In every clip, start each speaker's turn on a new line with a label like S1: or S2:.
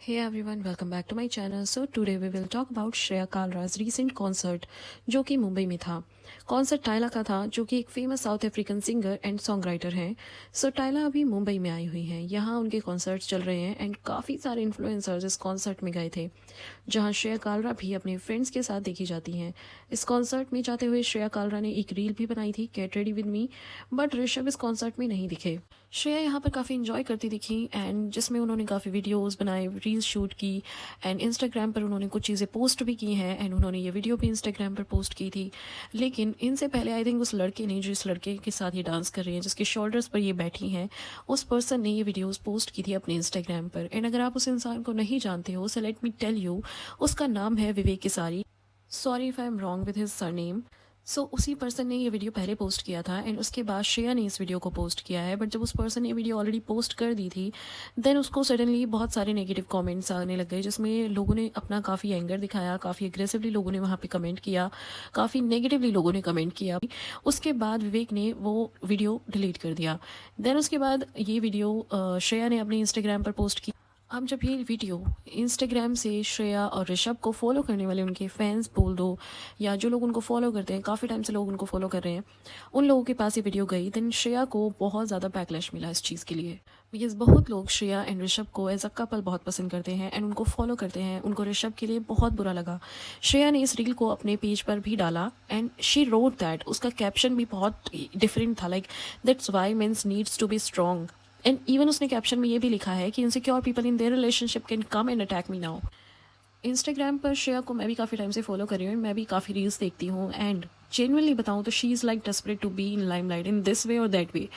S1: Hey everyone, welcome back to my channel. So today we will talk about Shreya कालरा's recent concert जो कि मुंबई में था. Concert टाइला का था जो कि एक famous south African singer and song writer हैं. सो टाइला अभी मुंबई में आई हुई हैं. यहाँ उनके कॉन्सर्ट्स चल रहे हैं एंड काफ़ी सारे इन्फ्लुएंसर्स इस कॉन्सर्ट में गए थे, जहाँ श्रेया कालरा भी अपने फ्रेंड्स के साथ देखी जाती हैं. इस कॉन्सर्ट में जाते हुए श्रेया कालरा ने एक रील भी बनाई थी, get ready with me, but Rishabh इस कॉन्सर्ट में नहीं दिखे. श्रेया यहाँ पर काफ़ी इन्जॉय करती दिखी एंड जिसमें उन्होंने काफ़ी वीडियोस बनाए, रील्स शूट की एंड इंस्टाग्राम पर उन्होंने कुछ चीज़ें पोस्ट भी की हैं एंड उन्होंने ये वीडियो भी इंस्टाग्राम पर पोस्ट की थी. लेकिन इनसे पहले आई थिंक उस लड़के ने, जिस लड़के के साथ ये डांस कर रही हैं, जिसके शोल्डर्स पर ये बैठी हैं, उस पर्सन ने ये वीडियोस पोस्ट की थी अपने इंस्टाग्राम पर. एंड अगर आप उस इंसान को नहीं जानते हो, so let me tell you, उसका नाम है Vivek Kesari. Sorry if I am wrong with his surname. So उसी पर्सन ने ये वीडियो पहले पोस्ट किया था एंड उसके बाद श्रेया ने इस वीडियो को पोस्ट किया है. बट जब उस पर्सन ने ये वीडियो ऑलरेडी पोस्ट कर दी थी, देन उसको सडनली बहुत सारे नेगेटिव कमेंट्स आने लग गए, जिसमें लोगों ने अपना काफ़ी एंगर दिखाया, काफ़ी अग्रेसिवली लोगों ने वहाँ पे कमेंट किया, काफ़ी नेगेटिवली लोगों ने कमेंट किया. उसके बाद विवेक ने वो वीडियो डिलीट कर दिया. देन उसके बाद ये वीडियो श्रेया ने अपने इंस्टाग्राम पर पोस्ट की. अब जब ये वीडियो इंस्टाग्राम से श्रेया और ऋषभ को फॉलो करने वाले उनके फैंस बोल दो, या जो लोग उनको फॉलो करते हैं, काफ़ी टाइम से लोग उनको फॉलो कर रहे हैं, उन लोगों के पास ये वीडियो गई, देन श्रेया को बहुत ज़्यादा बैकलैश मिला इस चीज़ के लिए. बिकॉज बहुत लोग श्रेया एंड ऋषभ को एज अ कपल बहुत पसंद करते हैं एंड उनको फॉलो करते हैं. उनको ऋषभ के लिए बहुत बुरा लगा. श्रेया ने इस रील को अपने पेज पर भी डाला एंड शी रोट दैट. उसका कैप्शन भी बहुत डिफरेंट था, like that's why men's needs to be strong. And even उसने कैप्शन में ये भी लिखा है कि insecure people in their relationship can come and attack me now. Instagram पर श्रेया को मैं भी काफ़ी टाइम से फॉलो कर रही हूँ, मैं भी काफ़ी रील्स देखती हूँ एंड जेन्युइनली बताऊँ तो she is like desperate to be in limelight in this way और that way.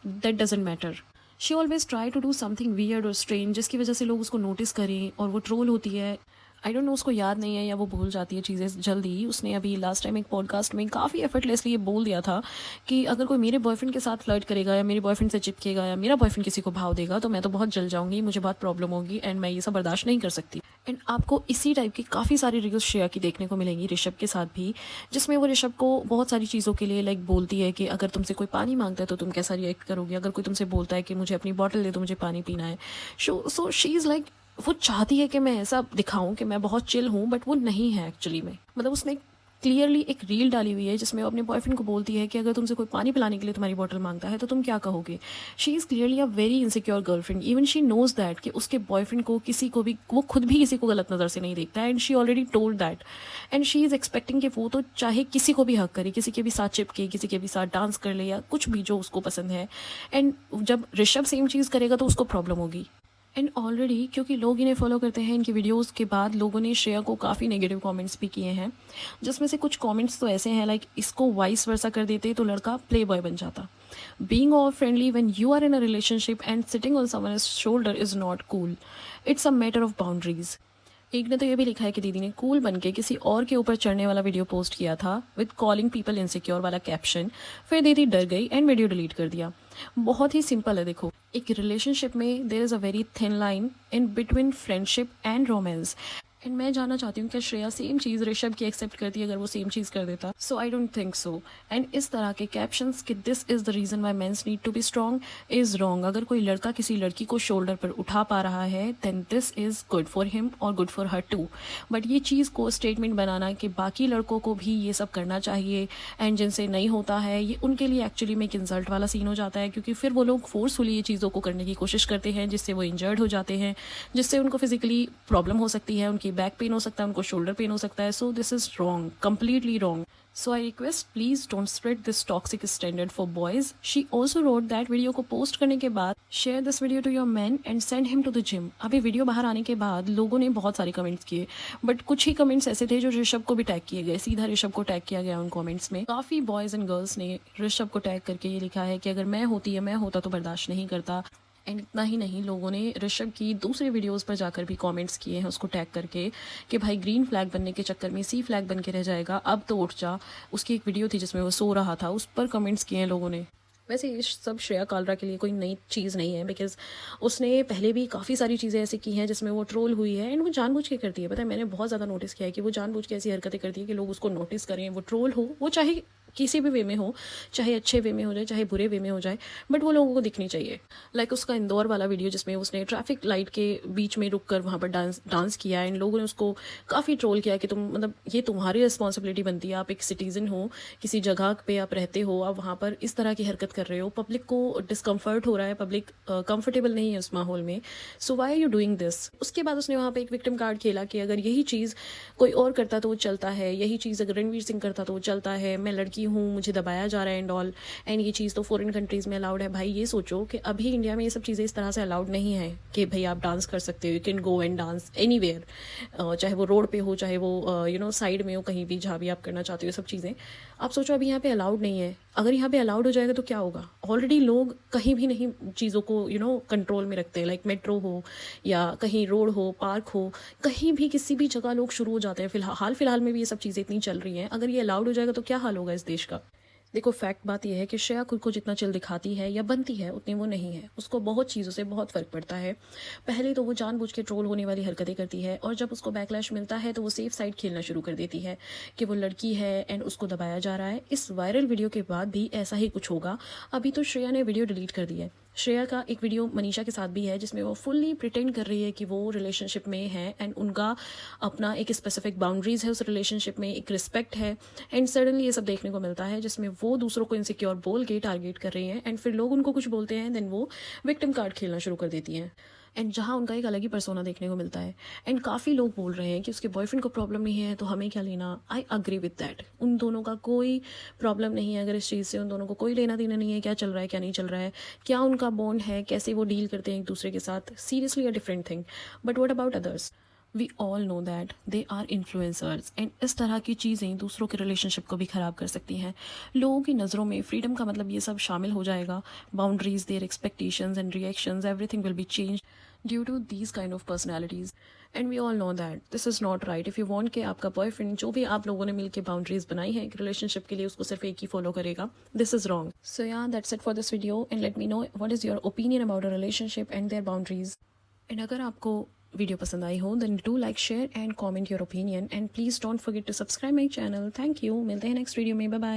S1: That doesn't matter. She always try to do something weird और स्ट्रेंज, जिसकी वजह से लोग उसको नोटिस करें और वो ट्रोल होती है. आई डोंट नो, उसको याद नहीं है या वो भूल जाती है चीज़ें जल्दी. उसने अभी लास्ट टाइम एक पॉडकास्ट में काफ़ी एफर्टलेसली ये बोल दिया था कि अगर कोई मेरे बॉयफ्रेंड के साथ फ्लर्ट करेगा या मेरे बॉयफ्रेंड से चिपकेगा या मेरा बॉयफ्रेंड किसी को भाव देगा तो मैं तो बहुत जल जाऊंगी, मुझे बहुत प्रॉब्लम होगी एंड मैं ये सब बर्दाश्त नहीं कर सकती. एंड आपको इसी टाइप की काफ़ी सारी रील्स श्रेया की देखने को मिलेंगी ऋषभ के साथ भी, जिसमें वो ऋषभ को बहुत सारी चीज़ों के लिए लाइक बोलती है कि अगर तुमसे कोई पानी मांगता है तो तुम कैसा रिएक्ट करोगे, अगर कोई तुमसे बोलता है कि मुझे अपनी बॉटल दे दो, मुझे पानी पीना है. सो शी इज़ लाइक, वो चाहती है कि मैं ऐसा दिखाऊं कि मैं बहुत चिल हूं, बट वो नहीं है एक्चुअली में. मतलब उसने क्लियरली एक रील डाली हुई है जिसमें वो अपने बॉयफ्रेंड को बोलती है कि अगर तुमसे कोई पानी पिलाने के लिए तुम्हारी बॉटल मांगता है तो तुम क्या कहोगे. She is clearly a very insecure girlfriend. Even she knows that कि उसके बॉयफ्रेंड को, किसी को भी, वो खुद भी किसी को गलत नज़र से नहीं देखता है and she already told that. And she is expecting कि वो तो चाहे किसी को भी हक करे, किसी के भी साथ चिपके, किसी के भी साथ डांस कर ले या कुछ भी जो उसको पसंद है. एंड जब ऋषभ सेम चीज़ करेगा तो उसको प्रॉब्लम होगी. एंड ऑलरेडी क्योंकि लोग इन्हें फॉलो करते हैं, इनकी वीडियोस के बाद लोगों ने श्रेया को काफ़ी नेगेटिव कमेंट्स भी किए हैं, जिसमें से कुछ कमेंट्स तो ऐसे हैं लाइक इसको वाइस वर्सा कर देते तो लड़का प्ले बॉय बन जाता. Being all friendly when you are in a relationship and sitting on someone's shoulder is not cool. It's a matter of boundaries. एक ने तो ये भी लिखा है कि दीदी ने कूल बन के किसी और के ऊपर चढ़ने वाला वीडियो पोस्ट किया था विद कॉलिंग पीपल इनसिक्योर वाला कैप्शन, फिर दीदी डर गई एंड वीडियो डिलीट कर दिया. बहुत ही सिंपल है. देखो, एक रिलेशनशिप में there is a very thin line in between friendship and romance. And मैं जानना चाहती हूँ कि श्रेया सेम चीज़ ऋषभ की एक्सेप्ट करती है अगर वो सेम चीज़ कर देता. So I don't think so. And इस तरह के कैप्शंस कि this is the reason why mens need to be strong is wrong. अगर कोई लड़का किसी लड़की को शोल्डर पर उठा पा रहा है then this is good for him और good for her too. But ये चीज़ को स्टेटमेंट बनाना कि बाकी लड़कों को भी ये सब करना चाहिए एंड जिनसे नहीं होता है, ये उनके लिए एक्चुअली में एक इंसल्ट वाला सीन हो जाता है, क्योंकि फिर वो लोग फोर्सफुली ये चीज़ों को करने की कोशिश करते हैं जिससे वो इंजर्ड हो जाते हैं, जिससे उनको फिजिकली प्रॉब्लम हो सकती है, उनकी बैक पेन हो सकता है, उनको शोल्डर पेन हो सकता है. So this is wrong, completely wrong. So I request please don't spread this toxic standard for boys. She also wrote that video को पोस्ट करने के बाद share this video to your man and send him to the gym. अभी video बाहर आने के बाद लोगों ने बहुत सारे कमेंट्स किए, बट कुछ ही कमेंट्स ऐसे थे जो ऋषभ को भी टैग किए गए, सीधा ऋषभ को टैग किया गया उन कमेंट्स में. काफ़ी बॉयज़ एंड गर्ल्स ने ऋषभ को टैग करके ये लिखा है कि अगर मैं होता तो बर्दाश्त नहीं करता. एंड इतना ही नहीं, लोगों ने ऋषभ की दूसरे वीडियोस पर जाकर भी कमेंट्स किए हैं उसको टैग करके कि भाई ग्रीन फ्लैग बनने के चक्कर में सी फ्लैग बन के रह जाएगा, अब तो उठ जा. उसकी एक वीडियो थी जिसमें वो सो रहा था, उस पर कमेंट्स किए हैं लोगों ने. वैसे ये सब श्रेया कालरा के लिए कोई नई चीज़ नहीं है, बिकॉज उसने पहले भी काफ़ी सारी चीज़ें ऐसी की हैं जिसमें वो ट्रोल हुई है एंड वो जानबूझ के करती है. पता है, मैंने बहुत ज़्यादा नोटिस किया है कि वो जानबूझ के ऐसी हरकतें करती है कि लोग उसको नोटिस करें, वो ट्रोल हो, वो चाहे किसी भी वे में हो, चाहे अच्छे वे में हो जाए चाहे बुरे वे में हो जाए, बट वो लोगों को दिखनी चाहिए। लाइक उसका इंदौर वाला वीडियो जिसमें उसने ट्रैफिक लाइट के बीच में रुक कर वहाँ पर डांस किया एंड लोगों ने उसको काफ़ी ट्रोल किया कि तुम मतलब ये तुम्हारी रिस्पॉन्सिबिलिटी बनती है, आप एक सिटीज़न हो, किसी जगह पे आप रहते हो, आप वहाँ पर इस तरह की हरकत कर रहे हो, पब्लिक को डिस्कम्फर्ट हो रहा है, पब्लिक कंफर्टेबल नहीं है उस माहौल में, so why are you doing this. उसके बाद उसने वहाँ पे एक विक्टिम कार्ड खेला कि अगर यही चीज़ कोई और करता तो वो चलता है, यही चीज़ अगर रणवीर सिंह करता तो वो चलता है, मैं लड़की हूँ, मुझे दबाया जा रहा है एंड ऑल, एंड ये चीज़ तो फॉरेन कंट्रीज़ में अलाउड है। भाई ये सोचो कि अभी इंडिया में ये सब चीज़ें इस तरह से अलाउड नहीं है कि भाई आप डांस कर सकते हो, you can go and dance anywhere, चाहे वो रोड पे हो, चाहे वो साइड में हो, कहीं भी जहाँ भी आप करना चाहते हो सब चीज़ें। आप सोचो अभी यहाँ पे अलाउड नहीं है, अगर यहाँ पे अलाउड हो जाएगा तो क्या होगा। ऑलरेडी लोग कहीं भी नहीं चीज़ों को कंट्रोल में रखते हैं, लाइक मेट्रो हो या कहीं रोड हो, पार्क हो, कहीं भी किसी भी जगह लोग शुरू हो जाते हैं। फिलहाल में भी ये सब चीज़ें इतनी चल रही हैं, अगर ये अलाउड हो जाएगा तो क्या हाल होगा इस देश का। देखो फैक्ट बात यह है कि श्रेया खुद को जितना चिल दिखाती है या बनती है उतनी वो नहीं है, उसको बहुत चीज़ों से बहुत फ़र्क पड़ता है। पहले तो वो जानबूझ के ट्रोल होने वाली हरकतें करती है और जब उसको बैकलैश मिलता है तो वो सेफ साइड खेलना शुरू कर देती है कि वो लड़की है एंड उसको दबाया जा रहा है। इस वायरल वीडियो के बाद भी ऐसा ही कुछ होगा। अभी तो श्रेया ने वीडियो डिलीट कर दी है। श्रेया का एक वीडियो मनीषा के साथ भी है जिसमें वो फुल्ली प्रिटेंड कर रही है कि वो रिलेशनशिप में है एंड उनका अपना एक स्पेसिफिक बाउंड्रीज है उस रिलेशनशिप में, एक रिस्पेक्ट है, एंड सडनली ये सब देखने को मिलता है जिसमें वो दूसरों को इनसिक्योर बोल के टारगेट कर रही हैं एंड फिर लोग उनको कुछ बोलते हैं, देन वो विक्टिम कार्ड खेलना शुरू कर देती हैं एंड जहाँ उनका एक अलग ही पर्सोना देखने को मिलता है। एंड काफ़ी लोग बोल रहे हैं कि उसके बॉयफ्रेंड को प्रॉब्लम नहीं है तो हमें क्या लेना। आई अग्री विद दैट, उन दोनों का कोई प्रॉब्लम नहीं है, अगर इस चीज़ से उन दोनों को कोई लेना देना नहीं है, क्या चल रहा है क्या नहीं चल रहा है, क्या उनका बॉन्ड है, कैसे वो डील करते हैं एक दूसरे के साथ, seriously a different thing. But what about others, we all know that they are influencers and इस तरह की चीज़ें दूसरों के रिलेशनशिप को भी ख़राब कर सकती हैं। लोगों की नज़रों में फ्रीडम का मतलब ये सब शामिल हो जाएगा, boundaries, their expectations and reactions, everything will be change due to these kind of personalities and we all know that this is not right. If you want कि आपका बॉयफ्रेंड जो भी आप लोगों ने मिलकर बाउंड्रीज बनाई है एक रिलेशनशिप के लिए उसको सिर्फ एक ही फॉलो करेगा, this is wrong. So yeah that's it for this video and let me know what is your opinion about a relationship and their boundaries. And अगर आपको वीडियो पसंद आई हो then do like, share and comment your opinion and please don't forget to subscribe my channel. Thank you, मिलते हैं next video में, bye bye.